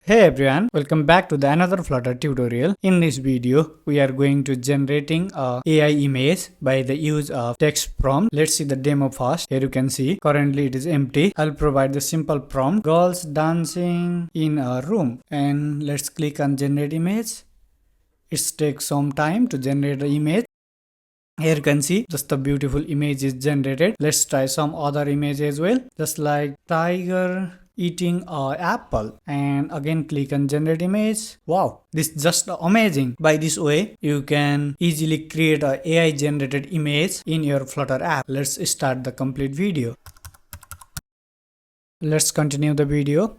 Hey everyone, welcome back to the another Flutter tutorial. In this video, we are going to generating a AI image by the use of text prompt. Let's see the demo first. Here you can see currently it is empty. I'll provide the simple prompt, girls dancing in a room, and let's click on generate image. It takes some time to generate the image. Here you can see just the beautiful image is generated. Let's try some other image as well, just like tiger eating a apple, and again click on generate image. Wow, this is just amazing. By this way you can easily create a AI generated image in your Flutter app. Let's start the complete video. Let's continue the video.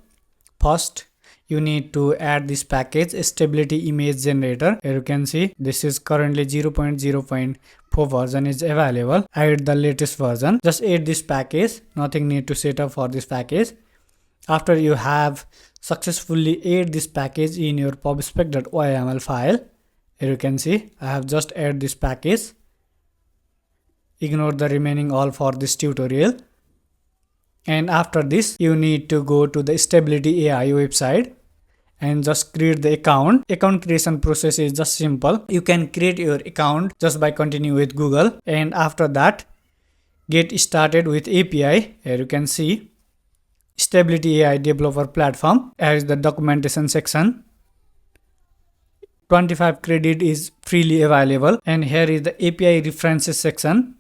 First you need to add this package stability image generator. Here you can see this is currently 0.0.4 version is available. Add the latest version. Just add this package. Nothing need to set up for this package. After you have successfully add this package in your pubspec.yml file, here you can see I have just add this package. Ignore the remaining all for this tutorial. And after this you need to go to the stability AI website and just create the account. Account creation process is just simple. You can create your account just by continue with Google, and after that get started with API. Here you can see Stability AI developer platform. Here is the documentation section. 25 credit is freely available, and here is the API references section.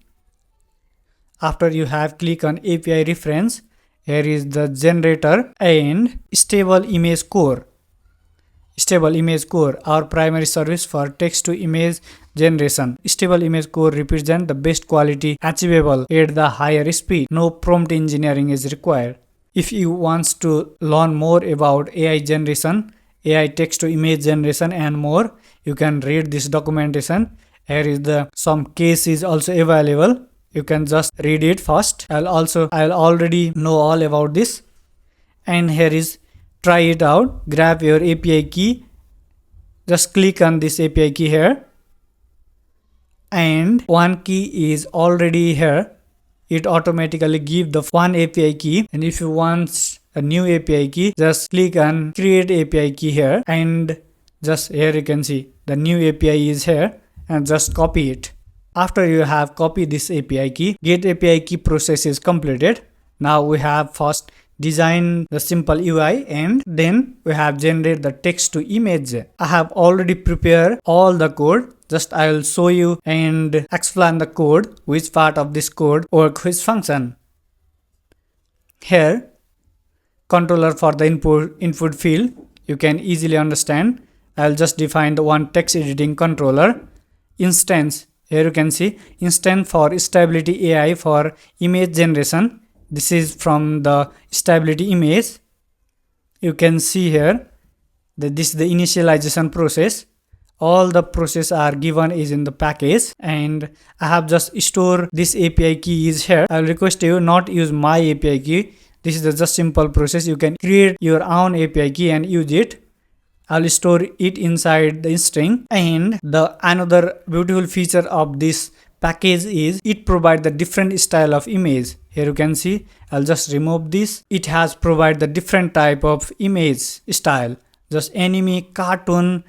After you have click on API reference, here is the generator and stable image core. Stable image core, our primary service for text to image generation. Stable image core represent the best quality achievable at the higher speed. No prompt engineering is required. If you want to learn more about AI generation, AI text to image generation and more, you can read this documentation. Here is the some case is also available. You can just read it first. I'll already know all about this. And here is try it out. Grab your API key. Just click on this API key here. And one key is already here. It automatically give the one API key, and if you want a new API key, just click on create API key here, and just here you can see the new API is here, and just copy it. After you have copied this API key, get API key process is completed. Now we have first design the simple UI, and then we have generate the text to image. I have already prepared all the code. Just I will show you and explain the code, which part of this code work which function. Here controller for the input field, you can easily understand. I'll just define the one text editing controller. Instance, here you can see instance for stability AI for image generation. This is from the stability image. You can see here that this is the initialization process. All the process are given is in the package, and I have just store this API key is here. I will request you not use my API key. This is just simple process. You can create your own API key and use it. I'll store it inside the string. And the another beautiful feature of this package is it provides the different style of image. Here you can see I'll just remove this. It has provided the different type of image style, just anime, cartoon,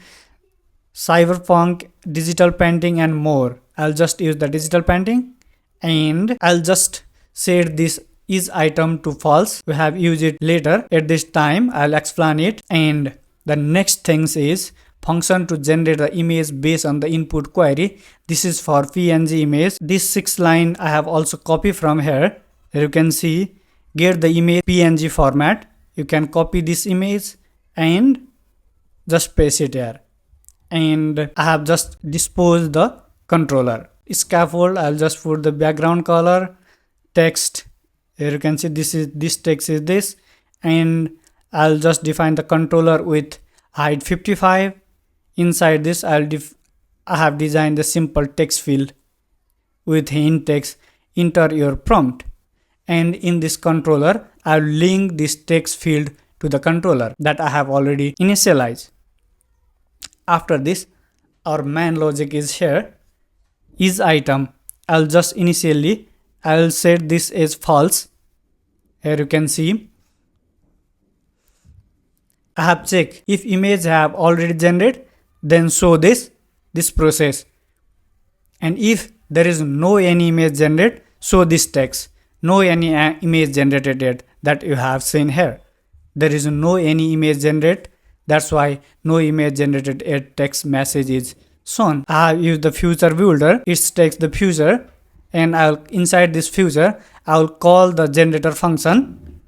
cyberpunk, digital painting and more. I'll just use the digital painting, and I'll just set this is item to false. We have used it later. At this time I'll explain it. And the next things is function to generate the image based on the input query. This is for PNG image. This 6 line I have also copied from here. Here you can see get the image PNG format. You can copy this image and just paste it here. And I have just disposed the controller. Scaffold, I'll just put the background color. Text, here you can see this text is this, and I'll just define the controller with height 55. Inside this I have designed the simple text field with hint text. Enter your prompt, and in this controller I'll link this text field to the controller that I have already initialized. After this, our main logic is here. Is item, I'll just initially I'll set this as false. Here you can see I have checked if image have already generated, then show this process. And if there is no any image generated, show this text. No any image generated yet that you have seen here. There is no any image generated. That's why no image generated yet text message is shown. I have used the future builder. It takes the future, and I'll inside this future I'll call the generator function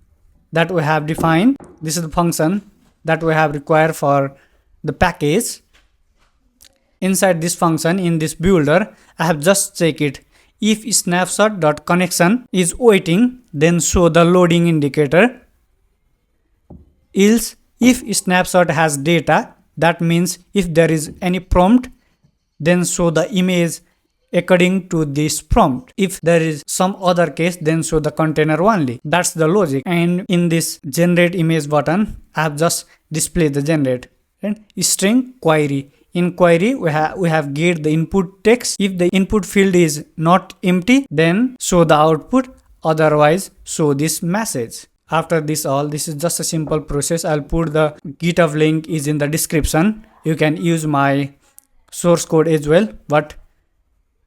that we have defined. This is the function that we have required for the package. Inside this function in this builder, I have just checked it. If snapshot.connection is waiting, then show the loading indicator. Else, if snapshot has data, that means if there is any prompt, then show the image according to this prompt. If there is some other case, then show the container only. That's the logic. And in this generate image button, I have just displayed the generate and string query. In query, we have get the input text. If the input field is not empty, then show the output. Otherwise, show this message. After this this is just a simple process. I'll put the GitHub link is in the description. You can use my source code as well, but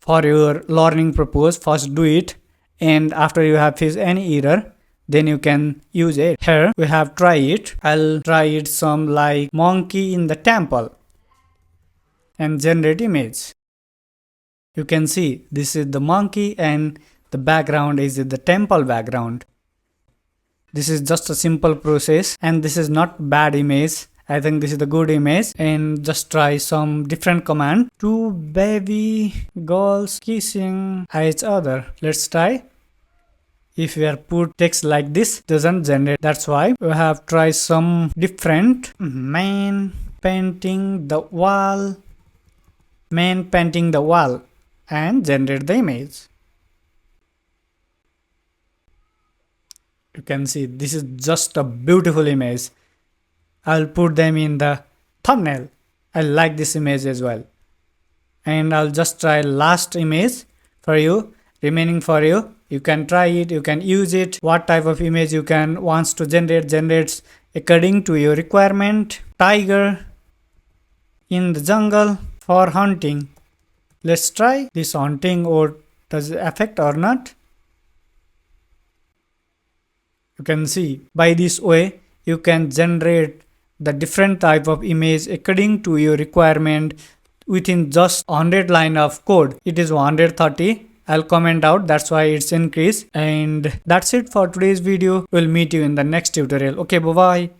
for your learning purpose, first do it, and after you have faced any error, then you can use it. Here we have try it. I'll try it some like monkey in the temple and generate image. You can see this is the monkey and the background is the temple background. This is just a simple process, and this is not bad image. I think this is the good image. And just try some different command. Two baby girls kissing each other. Let's try. If we are put text like this, doesn't generate. That's why we have tried some different. Man painting the wall and generate the image. You can see this is just a beautiful image. I'll put them in the thumbnail. I like this image as well. And I'll just try last image for you, remaining for you. You can try it, you can use it. What type of image you can wants to generates according to your requirement. Tiger in the jungle for hunting. Let's try this hunting, or does it affect or not. You can see by this way you can generate the different type of image according to your requirement within just 100 line of code. It is 130. I'll comment out, that's why it's increased. And that's it for today's video. We'll meet you in the next tutorial. Okay, bye bye.